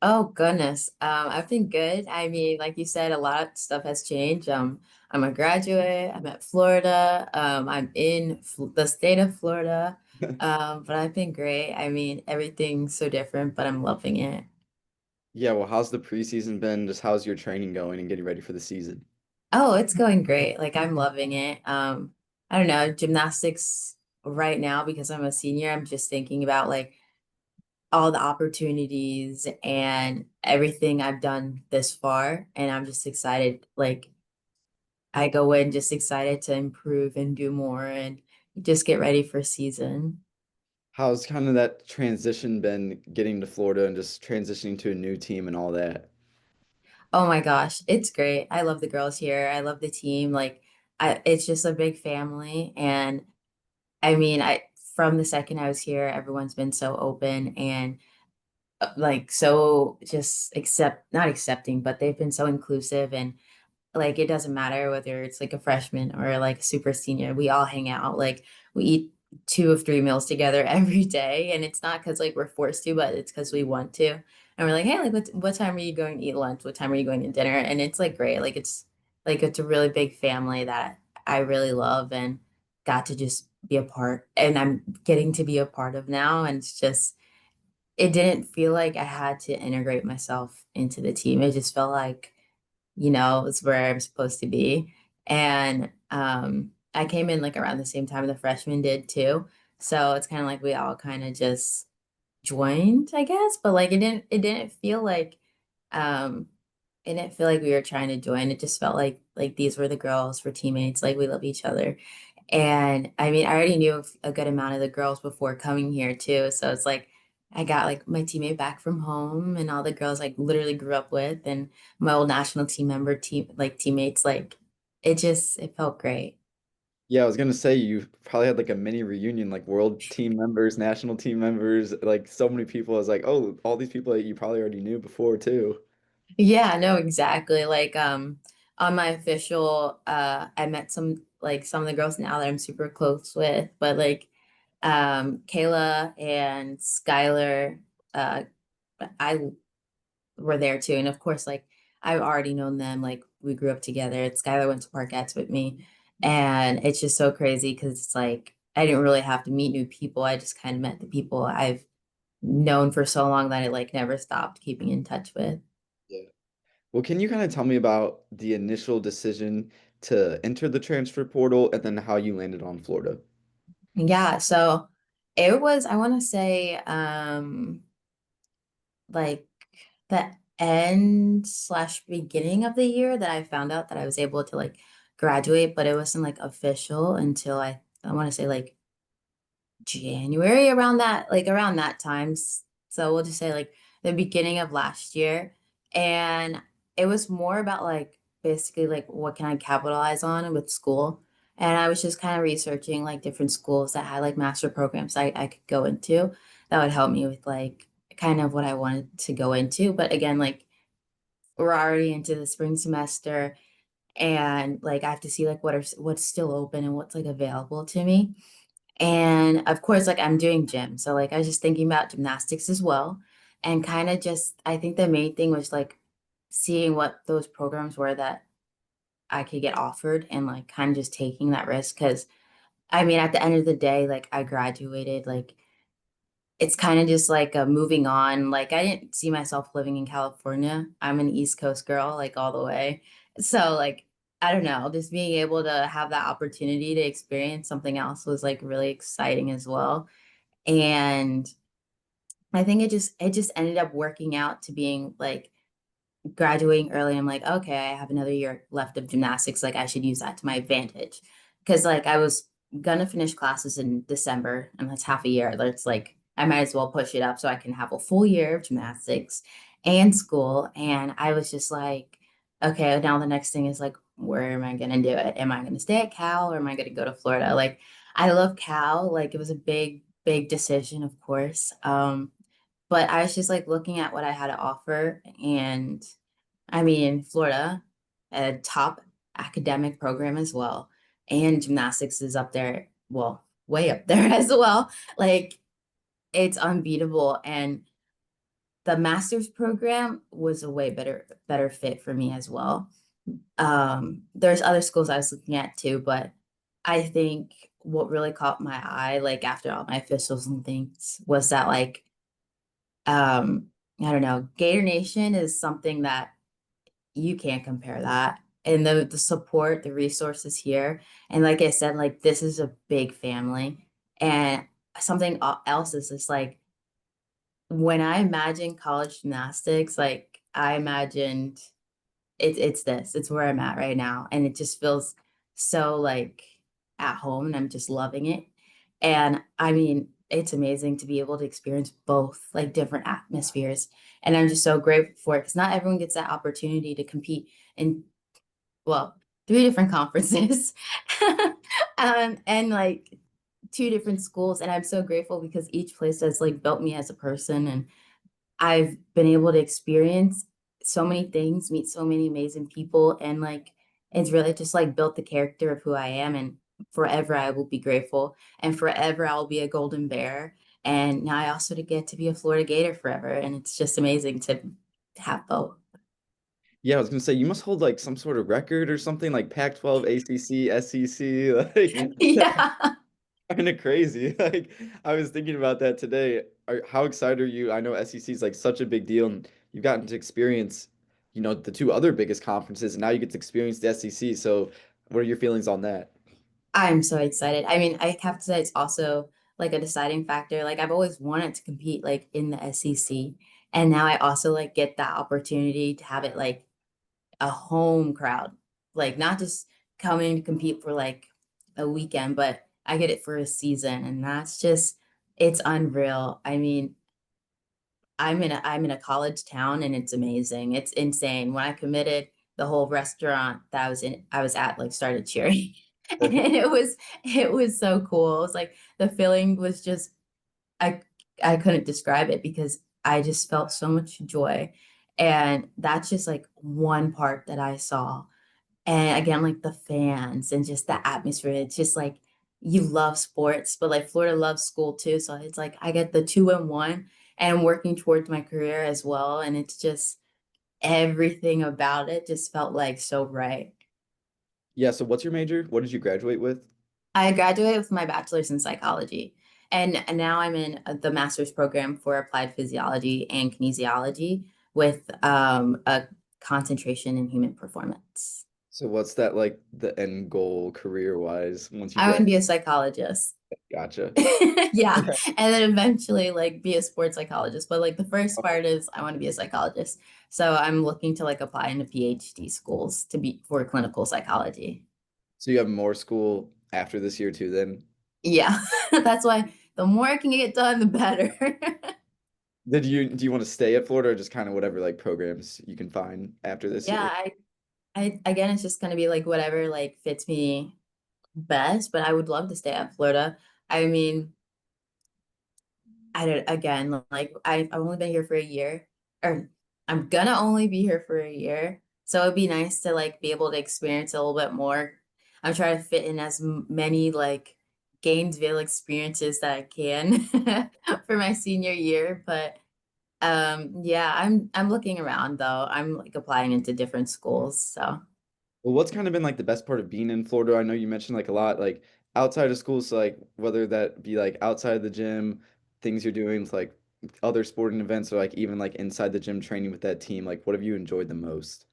Oh goodness. I've been good. I mean, like you said, a lot of stuff has changed. I'm a graduate. I'm at Florida. I'm in Fl the state of Florida. But I've been great. I mean, everything's so different, but I'm loving it. Yeah, well, how's the preseason been? Just how's your training going and getting ready for the season? Oh, it's going great. Like I'm loving it. I don't know, gymnastics right now because I'm a senior, I'm just thinking about like all the opportunities and everything I've done this far, and I'm just excited. Like I go in just excited to improve and do more and just get ready for season. How's kind of that transition been getting to Florida and just transitioning to a new team and all that? Oh my gosh, it's great. I love the girls here. I love the team. Like it's just a big family. And I mean, I from the second I was here, everyone's been so open and like so just not accepting, but they've been so inclusive and like it doesn't matter whether it's like a freshman or like a super senior. We all hang out. Like we eat two of three meals together every day. And it's not because like we're forced to, but it's because we want to. And we're like, hey, like what time are you going to eat lunch? What time are you going to dinner? And it's like great. Like it's a really big family that I really love and got to just be a part and I'm getting to be a part of now. And it's just it didn't feel like I had to integrate myself into the team. It just felt like it's where I'm supposed to be. And I came in like around the same time the freshmen did too. So it's kind of like we all kind of just joined, I guess. But like it didn't feel like um it didn't feel like we were trying to join. It just felt like these were the girls, we're teammates, like we love each other. And I mean, I already knew a good amount of the girls before coming here too. So it's like I got like my teammate back from home and all the girls like literally grew up with and my old national team member teammates like it felt great. Yeah, I was gonna say you probably had like a mini reunion, like world team members, national team members, like so many people. I was like, oh, all these people that you probably already knew before too. Yeah, no, exactly. Like on my official I met some of the girls now that I'm super close with, but like Kayla and Skylar uh I were there too. And of course, like I've already known them, like we grew up together. Skylar went to Parkettes with me. And it's just so crazy because it's like I didn't really have to meet new people. I just kind of met the people I've known for so long that I like never stopped keeping in touch with. Yeah. Well, can you kind of tell me about the initial decision to enter the transfer portal and then how you landed on Florida? Yeah, so it was, I want to say, like the end slash beginning of the year that I found out that I was able to like graduate, but it wasn't like official until I want to say like January around that time. So we'll just say like the beginning of last year. And it was more about like basically like what can I capitalize on with school. And I was just kind of researching like different schools that had like master programs I could go into that would help me with like kind of what I wanted to go into. But again, like we're already into the spring semester and like I have to see like what's still open and what's like available to me. And of course, like I'm doing gym. So like I was just thinking about gymnastics as well. And kind of just I think the main thing was like seeing what those programs were that I could get offered and like kind of just taking that risk. Cause I mean, at the end of the day, like I graduated, like it's kind of just like a moving on. Like I didn't see myself living in California. I'm an East Coast girl, like all the way. So like I don't know, just being able to have that opportunity to experience something else was like really exciting as well. And I think it just ended up working out to being like graduating early. I'm like, okay, I have another year left of gymnastics. Like I should use that to my advantage. Cause like I was gonna finish classes in December and that's half a year. That's like I might as well push it up so I can have a full year of gymnastics and school. And I was just like, okay, now the next thing is like, where am I gonna do it? Am I gonna stay at Cal or am I gonna go to Florida? Like I love Cal. Like it was a big decision, of course. But I was just like looking at what I had to offer and I mean, Florida, a top academic program as well. And gymnastics is up there, well, way up there as well. Like it's unbeatable. And the master's program was a way better fit for me as well. There's other schools I was looking at too, but I think what really caught my eye, like after all my officials and things, was that like I don't know, Gator Nation is something that you can't compare that. And the support, the resources here. And like I said, like this is a big family. And something else is just like when I imagine college gymnastics, like I imagined it's this. It's where I'm at right now. And it just feels so like at home and I'm just loving it. And I mean, it's amazing to be able to experience both like different atmospheres. And I'm just so grateful for it because not everyone gets that opportunity to compete in, well, three different conferences and like two different schools. And I'm so grateful because each place has like built me as a person and I've been able to experience so many things, meet so many amazing people, and like it's really just like built the character of who I am. And forever I will be grateful, and forever I'll be a golden bear. And now I also to get to be a Florida Gator forever, and it's just amazing to have both. Yeah, I was gonna say you must hold like some sort of record or something like Pac-12, ACC, SEC. Like Yeah. kind of crazy. Like I was thinking about that today. How excited are you? I know SEC is like such a big deal, and you've gotten to experience, the two other biggest conferences, and now you get to experience the SEC. So, what are your feelings on that? I'm so excited. I mean, I have to say it's also like a deciding factor. Like I've always wanted to compete like in the SEC, and now I also like get that opportunity to have it like a home crowd, like not just coming to compete for like a weekend, but I get it for a season, and that's just it's unreal. I mean, I'm in a college town, and it's amazing. It's insane. When I committed, the whole restaurant that I was at like started cheering, and it was so cool. It was like the feeling was just I I couldn't describe it because I just felt so much joy. And that's just like one part that I saw. And again, like the fans and just the atmosphere. It's just like you love sports, but like Florida loves school too. So it's like I get the two in one and I'm working towards my career as well. And it's just everything about it just felt like so right. Yeah, so what's your major? What did you graduate with? I graduated with my bachelor's in psychology, and now I'm in the master's program for applied physiology and kinesiology with a concentration in human performance. So what's that like the end goal career-wise once you I want to grad? be a psychologist. Gotcha. Yeah, and then eventually like be a sports psychologist. But like the first part is I want to be a psychologist. So I'm looking to like apply into PhD schools to be for clinical psychology. So you have more school after this year too, then? Yeah, that's why the more I can get done, the better. Do you want to stay at Florida or just kind of whatever like programs you can find after this Yeah, year? I again, it's just gonna be like whatever like fits me best, but I would love to stay at Florida. I mean, I don't again like I've only been here for a year, or I'm gonna only be here for a year, so it'd be nice to like be able to experience a little bit more. I'm trying to fit in as many like Gainesville experiences that I can for my senior year, but yeah, I'm looking around though. I'm like applying into different schools, so. Well, what's kind of been like the best part of being in Florida? I know you mentioned like a lot like outside of school, so like whether that be like outside of the gym, things you're doing with like other sporting events or like even like inside the gym training with that team, like what have you enjoyed the most?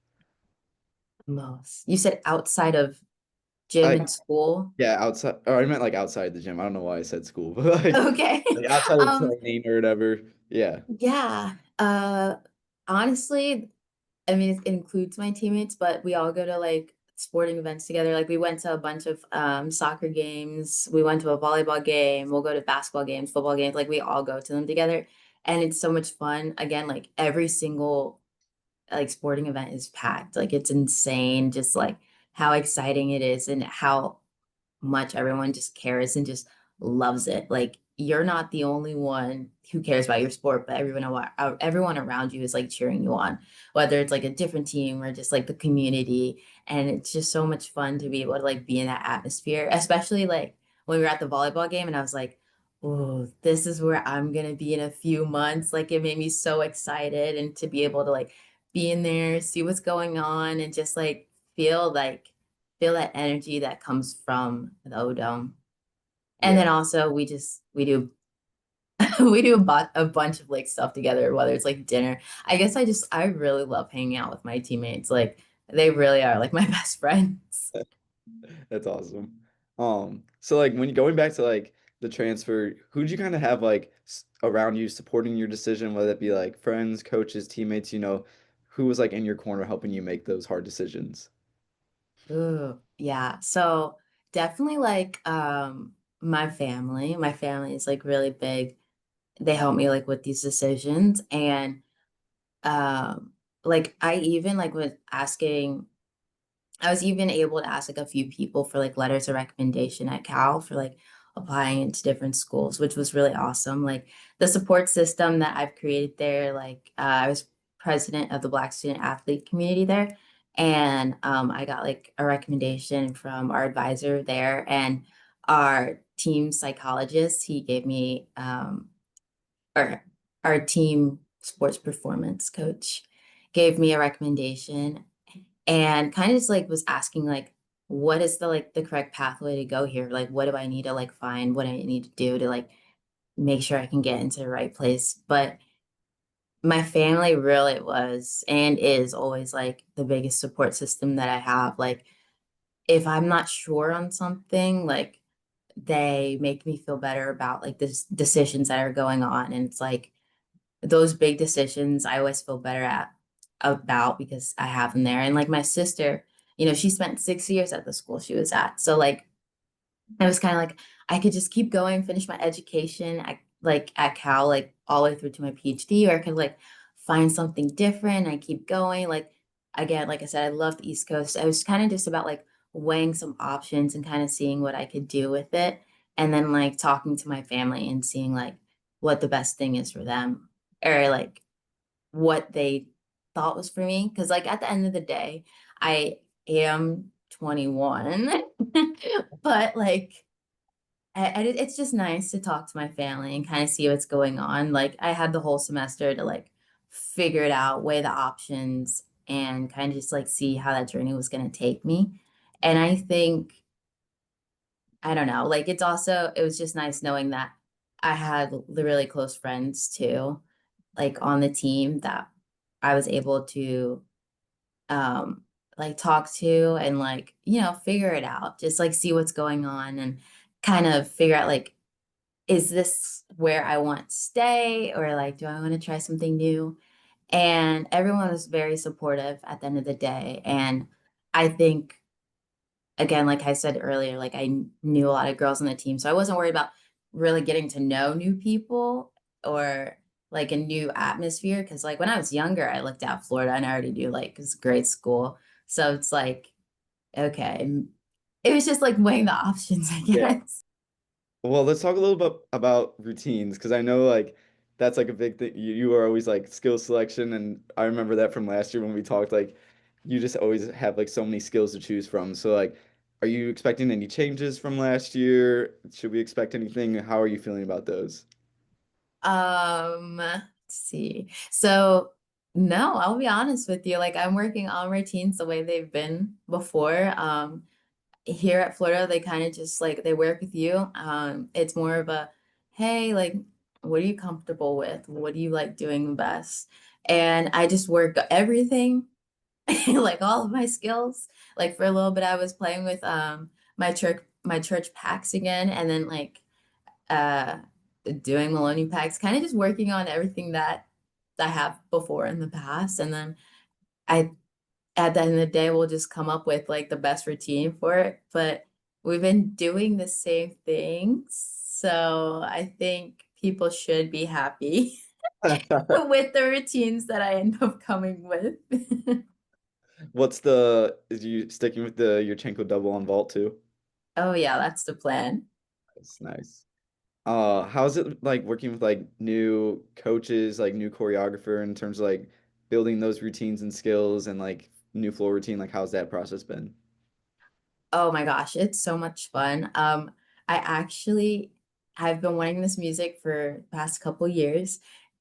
Most. You said outside of gym I and school. Yeah, outside or I meant like outside the gym. I don't know why I said school, but Okay. like outside of Um, training or whatever. Yeah. yeah. Honestly, I mean it includes my teammates, but we all go to like sporting events together. Like we went to a bunch of soccer games. We went to a volleyball game. We'll go to basketball games, football games. Like we all go to them together. And it's so much fun. Again, like every single like sporting event is packed. Like it's insane just like how exciting it is and how much everyone just cares and just loves it. Like you're not the only one who cares about your sport, but everyone around you is like cheering you on, whether it's like a different team or just like the community. And it's just so much fun to be able to like be in that atmosphere, especially like when we were at the volleyball game and I was like, oh, this is where I'm gonna be in a few months. Like it made me so excited and to be able to like be in there, see what's going on, and just like feel that energy that comes from the O Dome. And then Yeah. also we do we do a bunch of like stuff together, whether it's like dinner. I really love hanging out with my teammates. Like they really are like my best friends. That's awesome. So like when you going back to like the transfer, who'd you kind of have like around you supporting your decision, whether it be like friends, coaches, teammates, who was like in your corner helping you make those hard decisions? Ooh, yeah. So definitely like my family. My family is like really big. They help me like with these decisions and um like I even like was asking I was even able to ask like a few people for like letters of recommendation at Cal for like applying into different schools, which was really awesome. Like the support system that I've created there, like I was president of the Black student athlete community there, and I got like a recommendation from our advisor there and our team psychologist. He gave me or our team sports performance coach gave me a recommendation and kind of just like was asking like what is the like the correct pathway to go here, like what do I need to like find, what I need to do to like make sure I can get into the right place. But my family really was and is always like the biggest support system that I have. Like if I'm not sure on something, like they make me feel better about like the decisions that are going on, and it's like those big decisions I always feel better at about because I have them there. And like my sister, she spent 6 years at the school she was at. So like it was kind of like I could just keep going, finish my education at Cal, like all the way through to my PhD, or I could like find something different. I keep going. Like again, like I said, I love the East Coast. I was kind of just about like weighing some options and kind of seeing what I could do with it. And then like talking to my family and seeing like what the best thing is for them or like what they thought was for me. Cause like at the end of the day, I am 21, but like it's just nice to talk to my family and kind of see what's going on. Like I had the whole semester to like figure it out, weigh the options, and kind of just like see how that journey was going to take me. And I think, I don't know, like it was just nice knowing that I had the really close friends too, like on the team that I was able to um like talk to and like, figure it out, just like see what's going on and kind of figure out like is this where I want to stay or like do I want to try something new? And everyone was very supportive at the end of the day. And I think again, like I said earlier, like knew a lot of girls on the team. So I wasn't worried about really getting to know new people or like a new atmosphere. Cause like when I was younger, I looked at Florida and I already knew like it's a great school. So it's like, okay. It was just like weighing the options, I Yeah. guess. Well, let's talk a little bit about routines because I know like that's like a big thing. You are always like skill selection, and I remember that from last year when we talked. Like, you just always have like so many skills to choose from. So like, are you expecting any changes from last year? Should we expect anything? How are you feeling about those? Let's see. So no, I'll be honest with you. Like I'm working on routines the way they've been before. Here at Florida, they kind of just like they work with you. It's more of a, hey, like, what are you comfortable with? What do you like doing best? And I just work everything, like all of my skills. Like for a little bit, I was playing with my church packs again, and then like uh doing Maloney packs, kind of just working on everything that I have before in the past. And then I at the end of the day we'll just come up with like the best routine for it. But we've been doing the same things. So I think people should be happy with the routines that I end up coming with. Is you sticking with the Yurchenko double on vault too? Oh yeah, that's the plan. That's nice. How's it like working with like new coaches, like new choreographer in terms of like building those routines and skills and like new floor routine? Like, how's that process been? Oh my gosh, it's so much fun. I actually I've been wanting this music for the past couple years.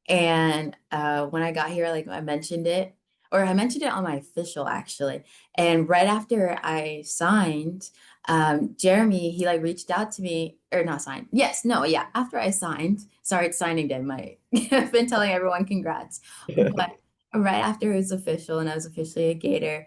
And when I got here, like I mentioned it, or I mentioned it on my official actually. And right after I signed, Jeremy, he like reached out to me, or not signed. Yes, no, yeah. After I signed, sorry, it's signing day. I've been telling everyone congrats. But right after it was official and I was officially a Gator,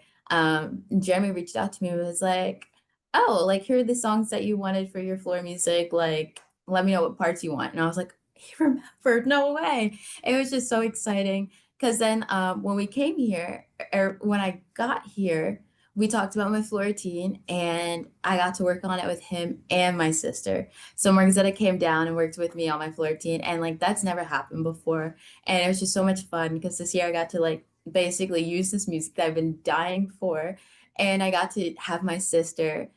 Jeremy reached out to me and was like, oh, like here are the songs that you wanted for your floor music. Like, let me know what parts you want. And I was like, he remembered, no way. It was just so exciting. Because then when we came here, or when I got here, we talked about my floor routine and I got to work on it with him and my sister. So Margzetta came down and worked with me on my floor routine. And like that's never happened before. And it was just so much fun because this year I got to like basically use this music that I've been dying for. And I got to have my sister,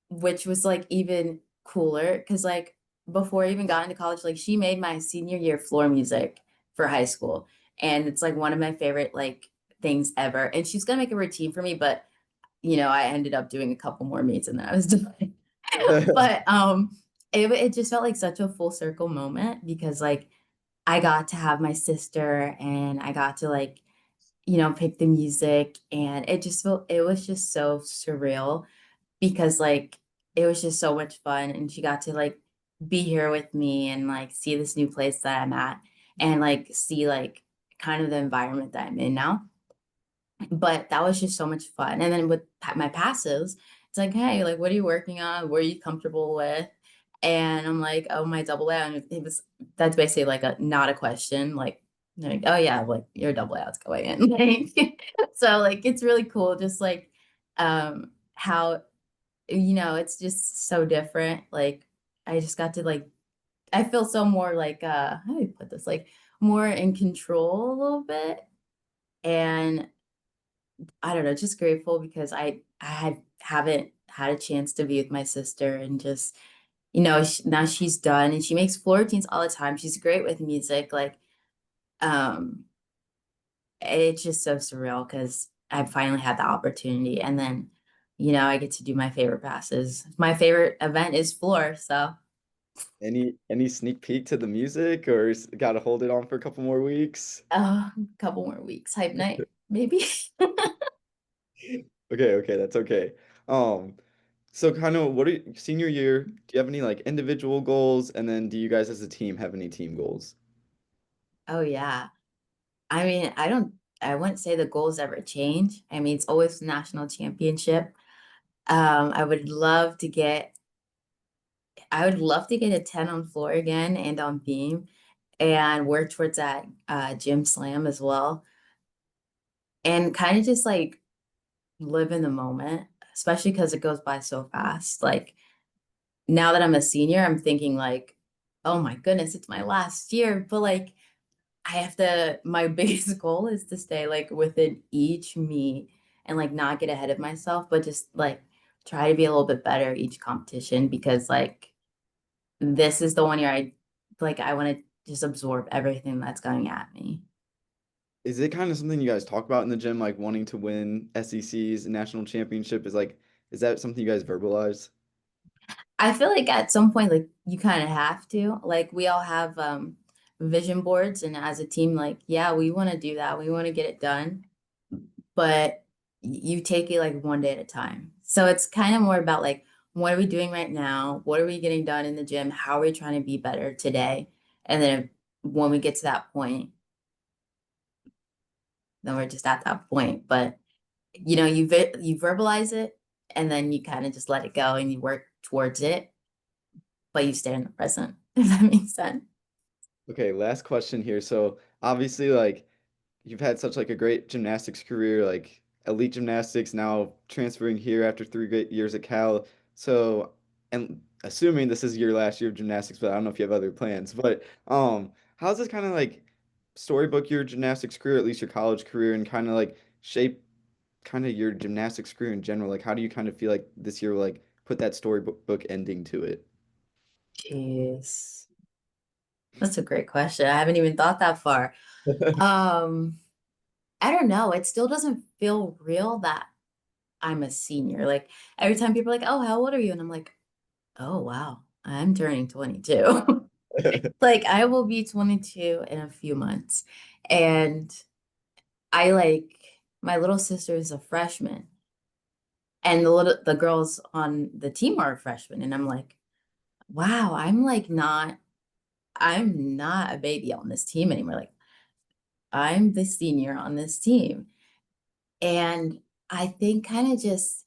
which was like even cooler because like before I even got into college, like she made my senior year floor music for high school. And it's like one of my favorite like things ever. And she's gonna make a routine for me, but I ended up doing a couple more meets and then I was done. But it just felt like such a full circle moment because like I got to have my sister and I got to like, pick the music and it was just so surreal because like it was just so much fun and she got to like be here with me and like see this new place that I'm at and like see like kind of the environment that I'm in now. But that was just so much fun. And then with my passives, it's like, hey, like what are you working on? What are you comfortable with? And I'm like, oh, my double A. And that's basically like a not a question. Like, they're like, oh yeah, like your double out's going in. Like, so like it's really cool, just like how it's just so different. Like I just got to like I feel so more like how do you put this? Like more in control a little bit. And I don't know, just grateful because I haven't had a chance to be with my sister and just now she's done and she makes floor routines all the time. She's great with music. Like um it's just so surreal because I finally had the opportunity and then I get to do my favorite passes. My favorite event is floor, so Any sneak peek to the music, or gotta hold it on for a couple more weeks? a couple more weeks. Hype night, maybe. Okay, okay, that's okay. Um, so kind of what are senior year, do you have any like individual goals, and then do you guys as a team have any team goals? Oh yeah. I mean, I wouldn't say the goals ever change. I mean, it's always the national championship. I would love to get a 10 on floor again and on beam and work towards that gym slam as well. And kind of just like live in the moment, especially because it goes by so fast. Like now that I'm a senior, I'm thinking like, oh my goodness, it's my last year. But like my biggest goal is to stay like within each meet and like not get ahead of myself, but just like try to be a little bit better each competition because like this is the one year I want to just absorb everything that's going at me. Is it kind of something you guys talk about in the gym, like wanting to win SECs and national championship? Is that something you guys verbalize? I feel like at some point, like you kind of have to. Like we all have vision boards, and as a team, like yeah, we want to do that. We want to get it done, but you take it like one day at a time. So it's kind of more about like what are we doing right now? What are we getting done in the gym? How are we trying to be better today? And then when we get to that point, then we're just at that point. But you verbalize it, and then you kind of just let it go, and you work towards it but you stay in the present, if that makes sense. Okay, last question here. So obviously, like you've had such like a great gymnastics career, like elite gymnastics, now transferring here after 3 great years at Cal. So, and assuming this is your last year of gymnastics, but I don't know if you have other plans. But how's this kind of like storybook your gymnastics career, at least your college career, and kind of like shape kind of your gymnastics career in general? Like, how do you kind of feel like this year will like put that storybook book ending to it? Jeez. That's a great question. I haven't even thought that far. Um, I don't know. It still doesn't feel real that I'm a senior. Like every time people are like, "Oh, how old are you?" And I'm like, "Oh, wow." I'm turning 22. Like I will be 22 in a few months. And I like my little sister is a freshman and the girls on the team are freshmen. And I'm like, wow, I'm not a baby on this team anymore. Like I'm the senior on this team. And I think kind of just,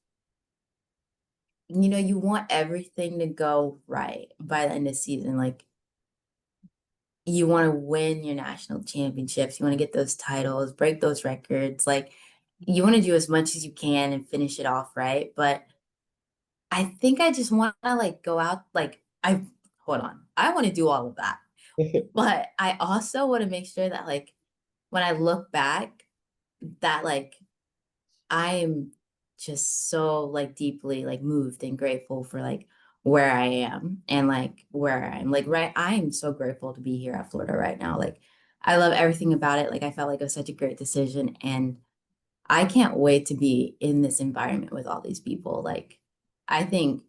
you want everything to go right by the end of the season. Like you want to win your national championships, you want to get those titles, break those records. Like you want to do as much as you can and finish it off right. But I think I just want to like go out, like I hold on. I want to do all of that. But I also want to make sure that like when I look back, that like I'm just so like deeply like moved and grateful for like where I am and like where I'm like right. I'm so grateful to be here at Florida right now. Like I love everything about it. Like I felt like it was such a great decision and I can't wait to be in this environment with all these people. Like I think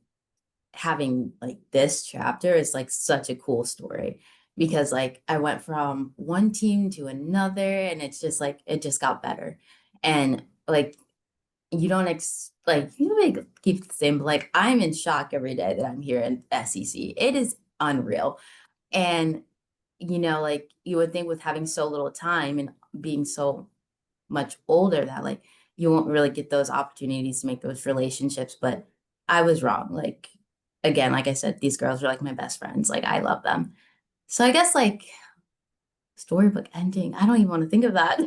having like this chapter is like such a cool story because like I went from one team to another and it's just like it just got better. And like you don't like you like keep the same, but like I'm in shock every day that I'm here in SEC. It is unreal. And like you would think with having so little time and being so much older that like you won't really get those opportunities to make those relationships. But I was wrong. Like again, like I said, these girls are like my best friends. Like I love them. So I guess like storybook ending, I don't even want to think of that.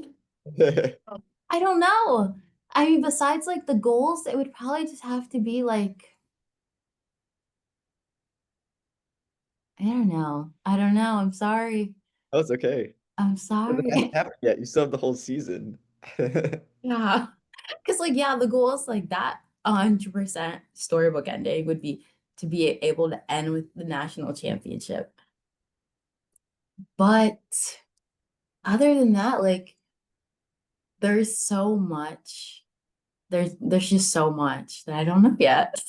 I don't know. I mean, besides like the goals, it would probably just have to be like, I don't know. I don't know. I'm sorry. Oh, it's okay. I'm It hasn't sorry. happened yet. You still have the whole season. Yeah. Because like, yeah, the goals like that 100% storybook ending would be to be able to end with the national championship. But other than that, like there's so much. There's just so much that I don't know yet.